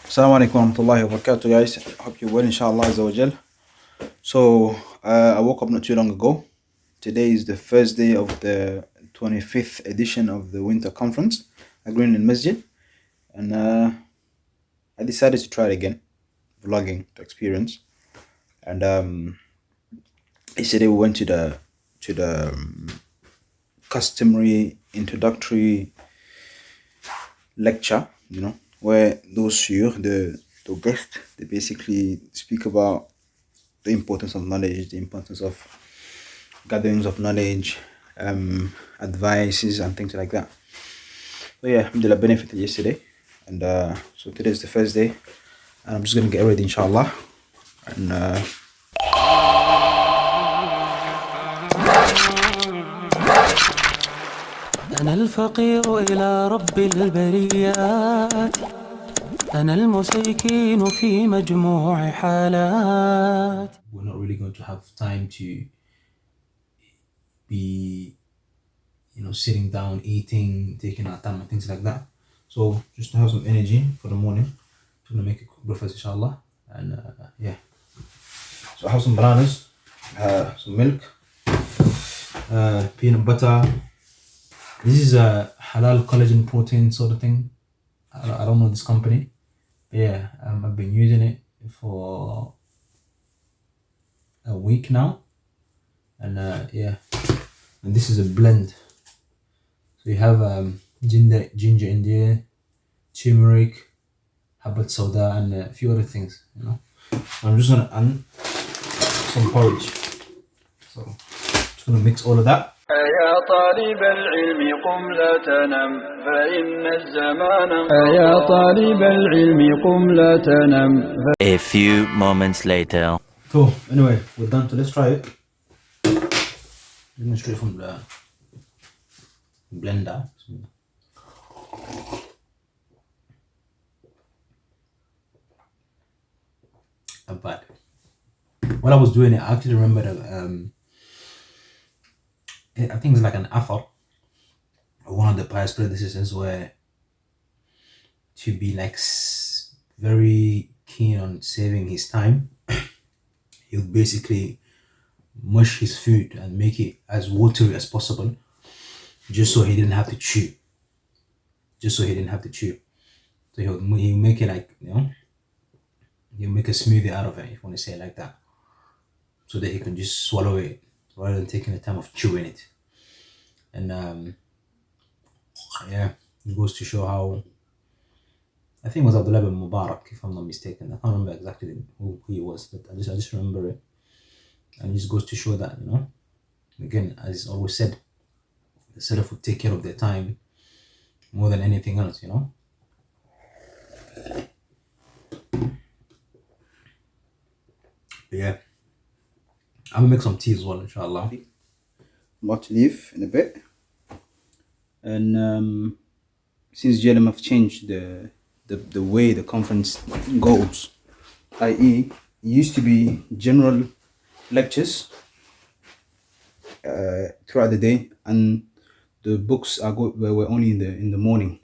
Assalamu alaikum warahmatullahi wabarakatuh, guys. Hope you're well, inshallah azza wa jal. So I woke up not too long ago. Today is the first day of the 25th edition of the winter conference agreeing in Masjid, and I decided to try it again, vlogging the experience. And yesterday we went to the customary introductory lecture, where those the guests, they basically speak about the importance of knowledge, the importance of gatherings of knowledge, advices and things like that. So yeah, alhamdulillah, benefited yesterday, and so today is the first day, and I'm just gonna get ready, inshallah, and أنا الفقير إلى رب البريات أنا المسيكين في مجموع حالات. We're not really going to have time to be, sitting down, eating, taking our time and things like that. So just to have some energy for the morning, I'm gonna make a quick breakfast, inshallah, and yeah. So I have some bananas, some milk, peanut butter. This is a halal collagen protein sort of thing. I don't know this company. But yeah, I've been using it for a week now, and yeah, and this is a blend. So you have ginger in there, turmeric, habat soda, and a few other things. I'm just gonna add some porridge. So just gonna mix all of that. يا طالب العلم قم لا تنم فإن الزمان يا طالب العلم قم لا تنم. A few moments later. Cool. Anyway, we're done. So let's try it. Straight from the blender. Not bad. While I was doing it, I actually remembered I think it's like an author, one of the pious predecessors, were to be like very keen on saving his time. He would basically mush his food and make it as watery as possible, just so he didn't have to chew. So he'll make it like, he'll make a smoothie out of it, if you want to say it like that, so that he can just swallow it rather than taking the time of chewing it. And yeah, it goes to show how, I think it was Abdullah bin Mubarak, if I'm not mistaken. I can't remember exactly who he was, but I just remember it. And it just goes to show that, again, as it's always said, the Salaf would take care of their time more than anything else, But yeah, I'm gonna make some tea as well, inshallah. I'm about to leave in a bit, and since JLM have changed the way the conference goes, i.e., it used to be general lectures throughout the day, and the books were only in the morning.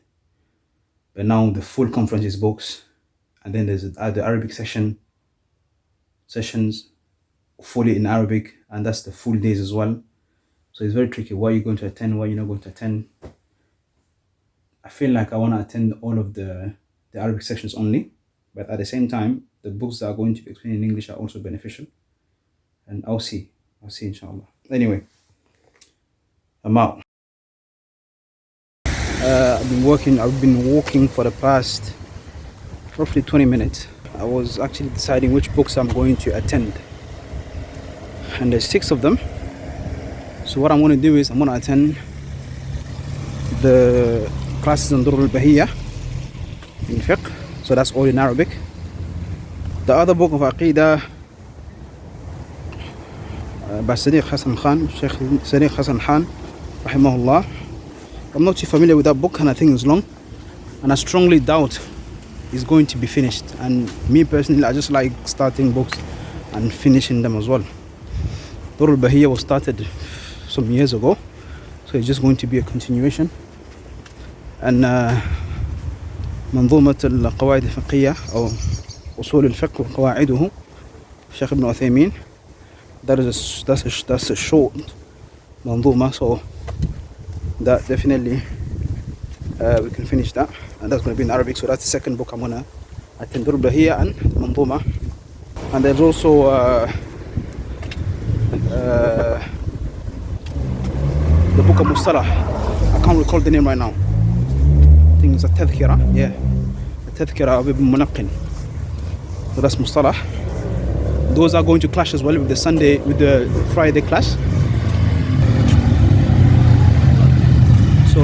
But now the full conference is books, and then there's the Arabic sessions fully in Arabic, and that's the full days as well. So it's very tricky. What are you going to attend? What are you not going to attend? I feel like I want to attend all of the Arabic sections only, but at the same time, the books that are going to be explained in English are also beneficial. And I'll see, inshallah. Anyway, I'm out. I've been walking for the past roughly 20 minutes. I was actually deciding which books I'm going to attend, and there's 6 of them. So what I'm going to do is I'm going to attend the classes on Durr al-Bahiyya in fiqh, so that's all in Arabic. The other book of Aqidah by Sheikh Sadiq Hassan Khan, rahimahullah. I'm not too familiar with that book, and I think it's long, and I strongly doubt it's going to be finished. And me personally, I just like starting books and finishing them as well. Durr al-Bahiyya was started some years ago, so it's just going to be a continuation. And منظومة القواعد الفقهية أو أصول الفقه وقواعده الشيخ ابن عثيمين. That's a short منظومة, so that definitely we can finish that, and that's going to be in Arabic. So that's the second book I'm going to attend, Durbahiya and Manzuma. And there's also the book of Mustalah. I can't recall the name right now. I think it's a Tadhkira. Yeah, a Tadhkira of Ibn Munaqqin. So that's Mustalah. Those are going to clash as well with the Friday clash. So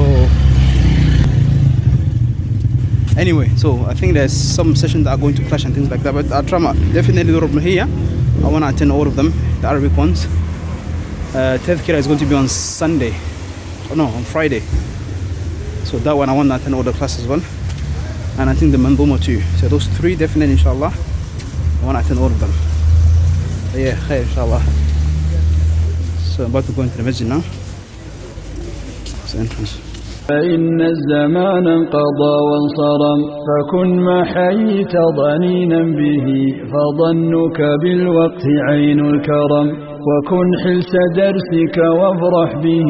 anyway, so I think there's some sessions that are going to clash and things like that, but I'll try definitely the Durbahiya. I want to attend all of them, the Arabic ones. Tadhkira is going to be on Sunday. Oh no, on Friday. So that one I want to attend all the classes as well. And I think the Manzuma too. So those three definitely, inshallah, I want to attend all of them. But yeah, khair, inshallah. So I'm about to go into the masjid now. It's the entrance. فإن الزمان انقضى وانصرم فكن ما حييت ضنينا به فظنك بالوقت عين الكرم وكن حلس درسك وافرح به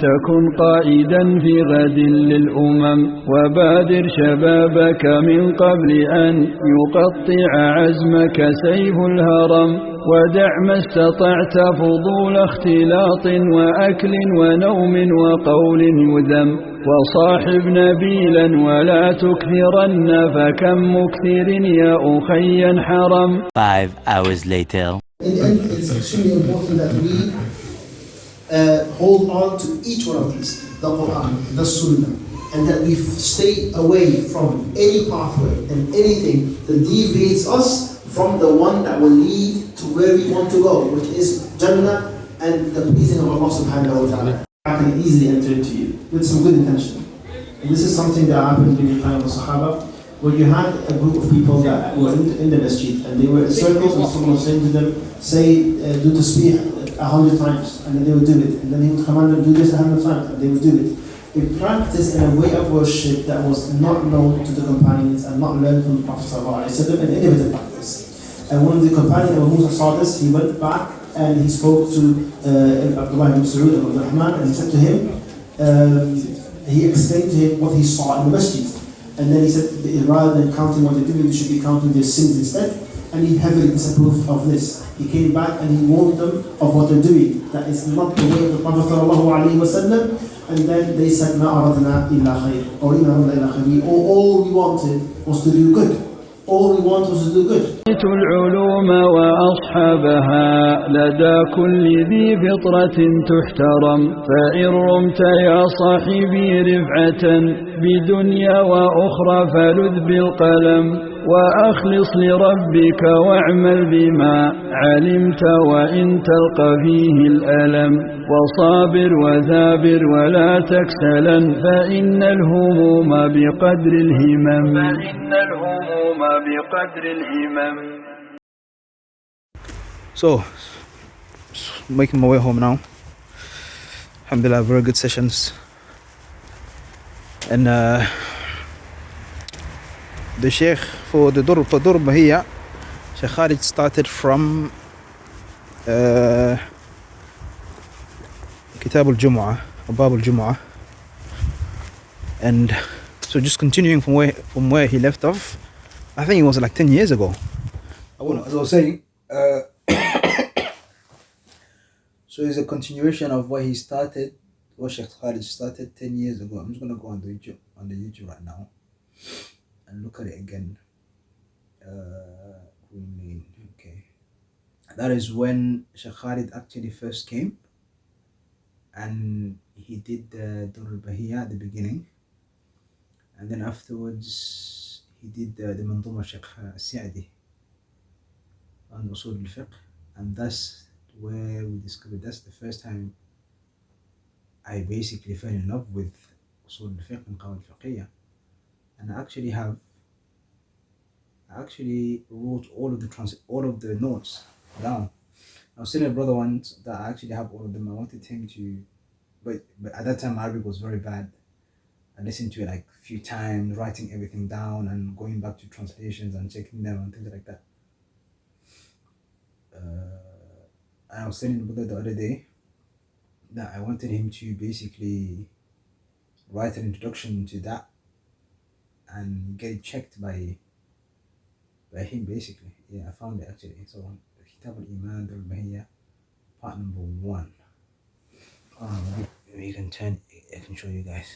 تكن قائدا في غد للأمم وبادر شبابك من قبل أن يقطع عزمك سيف الهرم ودع ما استطعت فضول اختلاط وأكل ونوم وقول يذم وصاحب نبيلا ولا تكثرن فكم مكثر يا أخي حرم. 5 hours later. In the end, it's extremely important that we hold on to each one of these, the Quran, the Sunnah, and that we stay away from any pathway and anything that deviates us from the one that will lead to where we want to go, which is Jannah and the pleasing of Allah subhanahu wa ta'ala. I can easily enter into you with some good intention. And this is something that happened during the time of the Sahaba, where you had a group of people that were in the masjid, and they were in circles, and someone was saying to them, say, do tasbih 100 times, and then they would do it. And then he would command them, do this 100 times, and they would do it. They practiced in a way of worship that was not known to the companions and not learned from the Prophet ﷺ, an innovative practice. And one of the companions, Abu Musa saw this, he went back and he spoke to Abdullah ibn Mas'ud ibn Rahman, and he said to him, he explained to him what he saw in the masjid. And then he said, rather than counting what they're doing, you should be counting their sins instead. And he heavily disapproved of this. He came back and he warned them of what they're doing. That is not the way of the Prophet ﷺ. And then they said, مَا أَرَدْنَا إِلَّا خَيْرٍ or إِنَّا إِلَّا خَيْرٍ. All we wanted was to do good. All we want was to do good. العلوم وأصحابها لدى كل ذي فطرة تحترم فإن رمت يا صاحبي رفعة بدنيا وأخرى فلذ بالقلم وأخلص لربك واعمل بما علمت وإن تلقى فيه الألم وصابر وثابر ولا تكسلا فإن الهموم بقدر الهمم So, making my way home now. Alhamdulillah, very good sessions. And the Sheikh for Durbahiya, Sheikh Khalid started from Kitab al-Jumu'ah, Bab al-Jumu'ah. And so just continuing from where he left off, I think it was like 10 years ago. As I was saying, so it's a continuation of what he started, what Sheikh Khalid started 10 years ago. I'm just going to go on the YouTube right now and look at it again. Okay. That is when Sheikh Khalid actually first came, and he did the Dur al-Bahiyya at the beginning, and then afterwards he did the Manzuma Sheikh Sa'di on Usul al-Fiqh, and that's where we discovered, that's the first time I basically fell in love with Usul al-Fiqh and Qawaid al-Fiqhiyya. And I actually wrote all of the notes down. I was telling a brother once that I actually have all of them. I wanted him to, but at that time Arabic was very bad, I listened to it like a few times, writing everything down and going back to translations and checking them and things like that. I was telling Buddha the other day that I wanted him to basically write an introduction to that and get it checked by him basically. Yeah, I found it actually. So Kitab al-Iman al-Bahiyya, part number 1. Maybe you can turn, I can show you guys.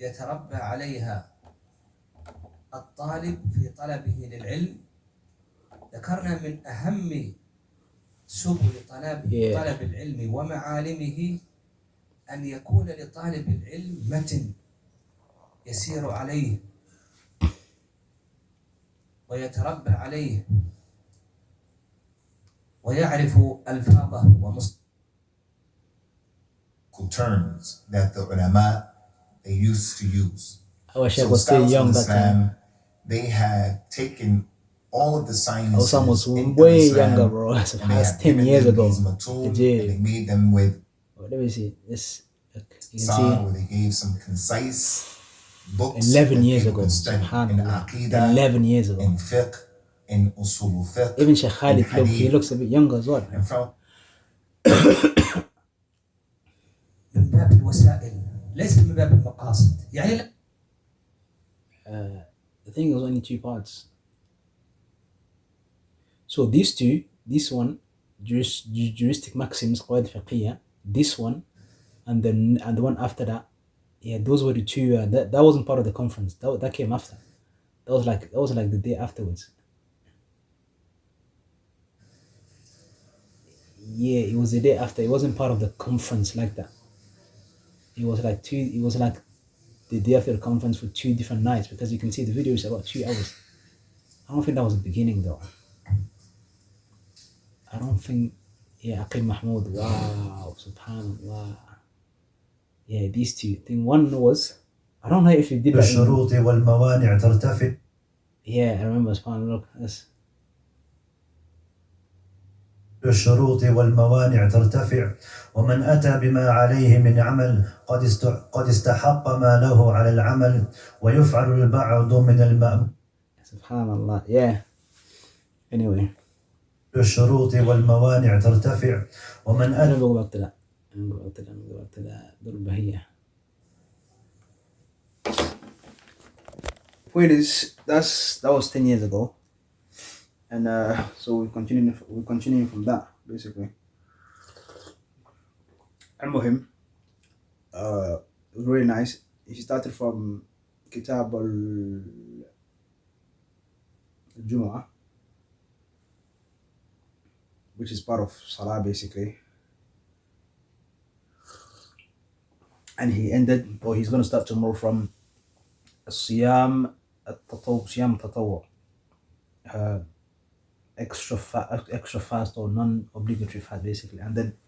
يتربى عليها الطالب في طلبه للعلم. ذكرنا من أهم سبل طلب العلم ومعالمه أن يكون لطالب العلم متن يسير عليه ويتربى عليه ويعرف ألفاظه terms that the ulama they used to use. I wish I So was still scholars young of that time. Islam, they have taken all of the I was sciences almost in way Islam, younger, bro. and they have 10 given years them ago. these matun, and Yeah. they made them with Let me see. This, you can Sa'ad, where see they gave some concise books 11 that years people ago. could study in Subhanallah. Aqidah, 11 years ago. in fiqh, in usul fiqh, Even Sheikh Khalid, in look, he hadith, looks a bit younger as well. and from من باب الوسائل ليس من باب المقاصد. يعني I think it was only 2 parts. So these two, this one, juristic maxims, qawaid fiqhiyya, this one, and the one after that, yeah, those were the 2. That wasn't part of the conference. That came after. That was like the day afterwards. Yeah, it was the day after. It wasn't part of the conference like that. It was like the day after the conference for 2 different nights, because you can see the video is about 2 hours. I don't think that was the beginning though. I don't think. Yeah, Aqil Mahmoud. Wow, subhanallah. Yeah, these 2. I think one was, I don't know if you did that. الشروط والموانع ترتفع. Yeah, I remember. Subhanallah. Look, that's, الشروط والموانع ترتفع ومن أتى بما عليه من عمل قد استحق ما له على العمل ويفعل البعض من المأمور. subhanallah. Yeah. Anyway. الشروط والموانع ترتفع ومن I'm أتى. gonna go back to that. I'm gonna go back to that. Bahiyya. Point is, that was 10 years ago, and so we're continuing from that basically. Al-Muhim, it was really nice. He started from Kitab al-Jumu'ah, which is part of Salah basically. And he ended, or he's going to start tomorrow from Siyam Tatawwu, extra fast or non-obligatory fast basically. And then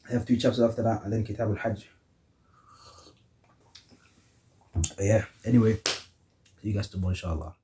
I have 2 chapters after that, and then Kitab al-Hajj. But yeah, anyway, see you guys tomorrow inshallah.